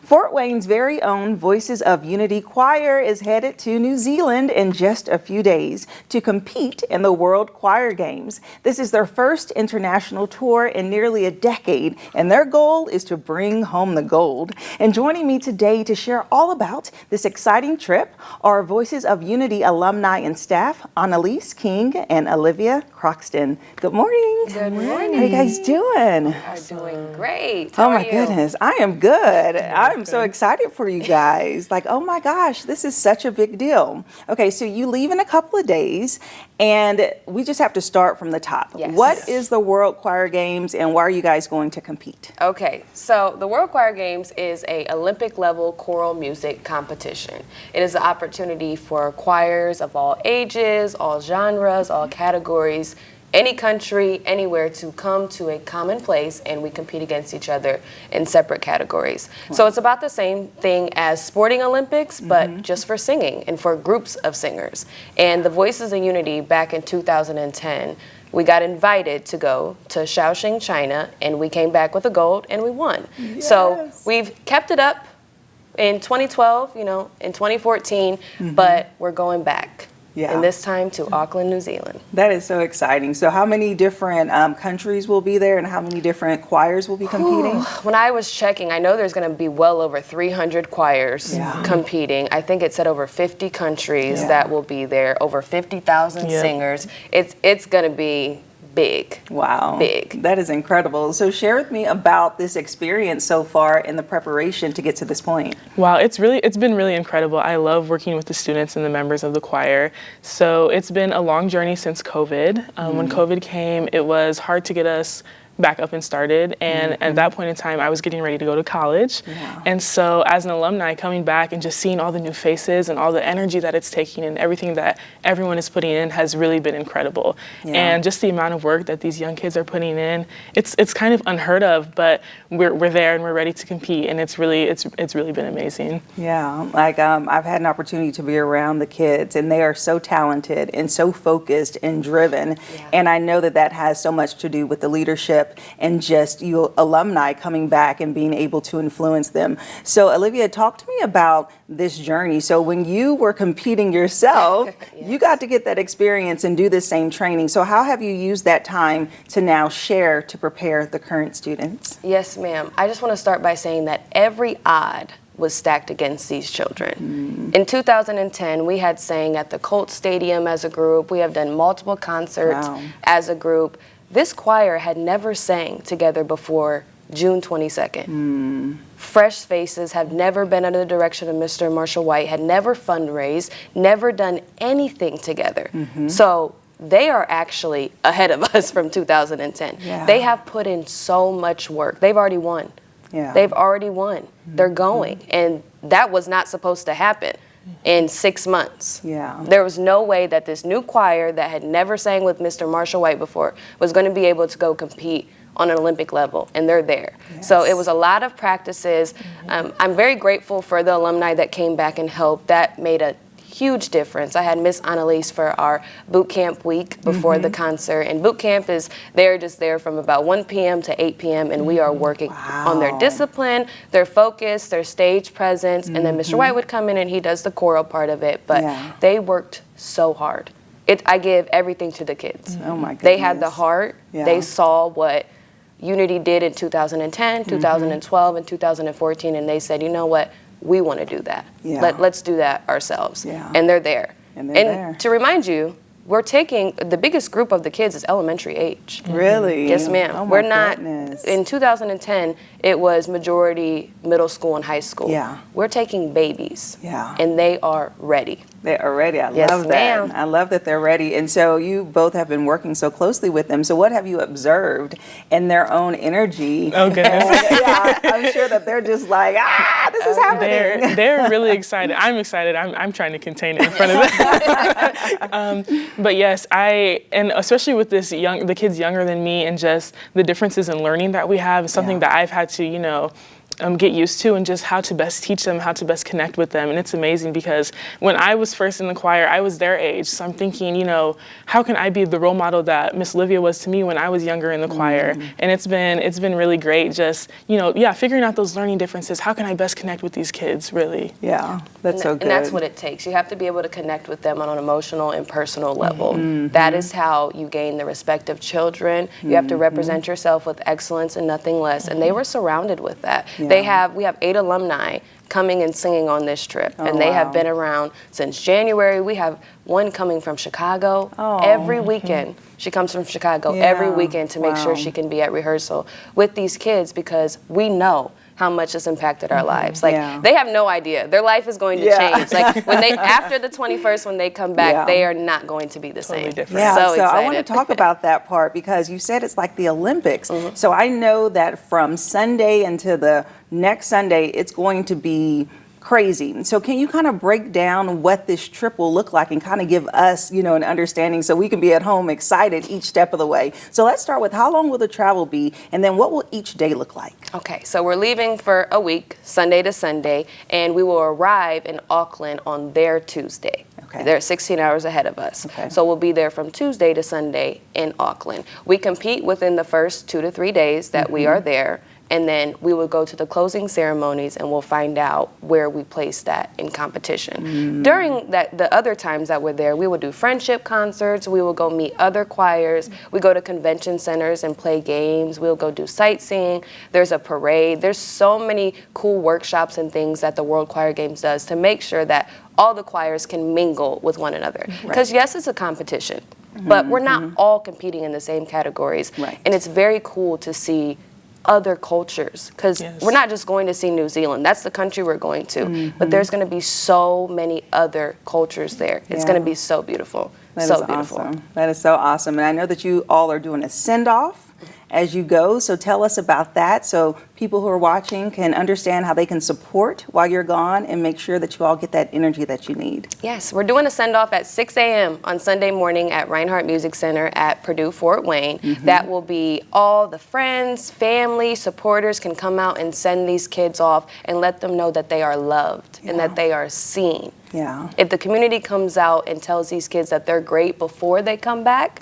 Fort Wayne's very own Voices of Unity Choir is headed to New Zealand in just a few days to compete in the World Choir Games. This is their first international tour in nearly a decade, and their goal is to bring home the gold. And joining me today to share all about this exciting trip are Voices of Unity alumni and staff, Annalyse King and Alivia Croxton. Good morning. Good morning. How are you guys doing? Are doing great. Oh my goodness, I am good. I'm so excited for you guys. Like, oh my gosh, this is such a big deal. Okay, so you leave in a couple of days, and we just have to start from the top. Yes. What is the World Choir Games, and why are you guys going to compete? Okay, so the World Choir Games is a Olympic level choral music competition. It is an opportunity for choirs of all ages, all genres, all categories, any country, anywhere to come to a common place, and we compete against each other in separate categories. So it's about the same thing as sporting Olympics, but just for singing and for groups of singers. And the Voices of Unity back in 2010, we got invited to go to Shaoxing, China, and we came back with a gold and we won. Yes. So we've kept it up in 2012, in 2014, but we're going back. Yeah. And this time to Auckland, New Zealand. That is so exciting. So how many different countries will be there, and how many different choirs will be competing? When I was checking, I know there's going to be well over 300 choirs competing. I think it said over 50 countries that will be there, over 50,000 singers. It's going to be big. Wow. Big. That is incredible. So share with me about this experience so far in the preparation to get to this point. Wow, it's been really incredible. I love working with the students and the members of the choir. So it's been a long journey since COVID. When COVID came, it was hard to get us back up and started, and at that point in time I was getting ready to go to college, and so as an alumni coming back and just seeing all the new faces and all the energy that it's taking and everything that everyone is putting in has really been incredible. And just the amount of work that these young kids are putting in, it's kind of unheard of, but we're there and we're ready to compete, and it's really been amazing. Like I've had an opportunity to be around the kids, and they are so talented and so focused and driven, and I know that has so much to do with the leadership and just you alumni coming back and being able to influence them. So Alivia, talk to me about this journey. So when you were competing yourself, you got to get that experience and do the same training. So how have you used that time to now share to prepare the current students? Yes, ma'am. I just want to start by saying that every odd was stacked against these children. In 2010, we had sang at the Colt Stadium as a group. We have done multiple concerts as a group. This choir had never sang together before June 22nd. Fresh faces, have never been under the direction of Mr. Marshall White, had never fundraised, never done anything together. So they are actually ahead of us from 2010. They have put in so much work. They've already won. They've already won. They're going. And that was not supposed to happen in 6 months. There was no way that this new choir that had never sang with Mr. Marshall White before was going to be able to go compete on an Olympic level, and they're there. So it was a lot of practices. I'm very grateful for the alumni that came back and helped. That made a huge difference. I had Miss Annalyse for our boot camp week before the concert, and boot camp is they're just there from about 1 p.m. to 8 p.m. and we are working on their discipline, their focus, their stage presence, and then Mr. White would come in and he does the choral part of it, but they worked so hard. I give everything to the kids. Oh my goodness. They had the heart. They saw what Unity did in 2010, 2012, and 2014, and they said, you know what? We want to do that. Let's do that ourselves. And they're there. And to remind you, we're taking, the biggest group of the kids is elementary age. Really? Yes, ma'am. Oh my we're not, goodness. In 2010, it was majority middle school and high school. We're taking babies. And they are ready. They are ready. I love that. I love that they're ready. And so you both have been working so closely with them. So what have you observed in their own energy? Oh, goodness. I'm sure that they're just like, this is happening. They're really excited. I'm excited. I'm trying to contain it in front of them. But yes, and especially with the kids younger than me, and just the differences in learning that we have is something that I've had to, get used to, and just how to best teach them, how to best connect with them. And it's amazing because when I was first in the choir, I was their age. So I'm thinking, how can I be the role model that Miss Alivia was to me when I was younger in the choir? And it's been really great just, figuring out those learning differences. How can I best connect with these kids, really? Yeah, that's so good. And that's what it takes. You have to be able to connect with them on an emotional and personal level. That is how you gain the respect of children. You have to represent yourself with excellence and nothing less. And they were surrounded with that. Yeah. We have 8 alumni coming and singing on this trip, and they have been around since January. We have one coming from Chicago every weekend. She comes from Chicago every weekend to make sure she can be at rehearsal with these kids, because we know how much it's impacted our lives. They have no idea. Their life is going to change. After the 21st, when they come back, they are not going to be the same. Different. Yeah, so excited. I want to talk about that part, because you said it's like the Olympics. So I know that from Sunday into the next Sunday, it's going to be crazy. So can you kind of break down what this trip will look like and kind of give us, an understanding so we can be at home excited each step of the way? So let's start with, how long will the travel be, and then what will each day look like? Okay, so we're leaving for a week, Sunday to Sunday, and we will arrive in Auckland on their Tuesday. Okay. They're 16 hours ahead of us. Okay. So we'll be there from Tuesday to Sunday in Auckland. We compete within the first 2 to 3 days that we are there. And then we will go to the closing ceremonies, and we'll find out where we place that in competition. During the other times that we're there, we will do friendship concerts. We will go meet other choirs. We go to convention centers and play games. We'll go do sightseeing. There's a parade. There's so many cool workshops and things that the World Choir Games does to make sure that all the choirs can mingle with one another. Because yes, it's a competition, but we're not all competing in the same categories. And it's very cool to see other cultures, because we're not just going to see New Zealand. That's the country we're going to, but there's going to be so many other cultures there. It's going to be so beautiful. That is beautiful. Awesome. That is so awesome. And I know that you all are doing a send-off as you go, so tell us about that so people who are watching can understand how they can support while you're gone and make sure that you all get that energy that you need. Yes, we're doing a send-off at 6 a.m. on Sunday morning at Reinhardt Music Center at Purdue Fort Wayne. That will be all the friends, family, supporters can come out and send these kids off and let them know that they are loved and that they are seen. Yeah. If the community comes out and tells these kids that they're great before they come back,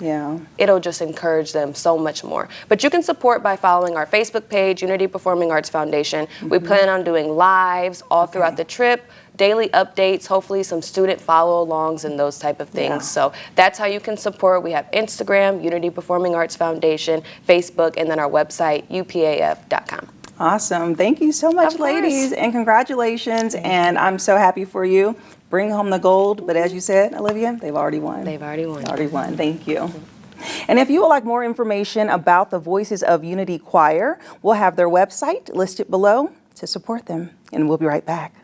it'll just encourage them so much more. But you can support by following our Facebook page, Unity Performing Arts Foundation. We plan on doing lives all throughout the trip, daily updates, hopefully some student follow-alongs and those type of things. So that's how you can support. We have Instagram, Unity Performing Arts Foundation, Facebook, and then our website, upaf.com. Awesome. Thank you so much, ladies, and congratulations. And I'm so happy for you. Bring home the gold. But as you said, Alivia, they've already won. They've already won. Already won. Thank you. And if you would like more information about the Voices of Unity Choir, we'll have their website listed below to support them. And we'll be right back.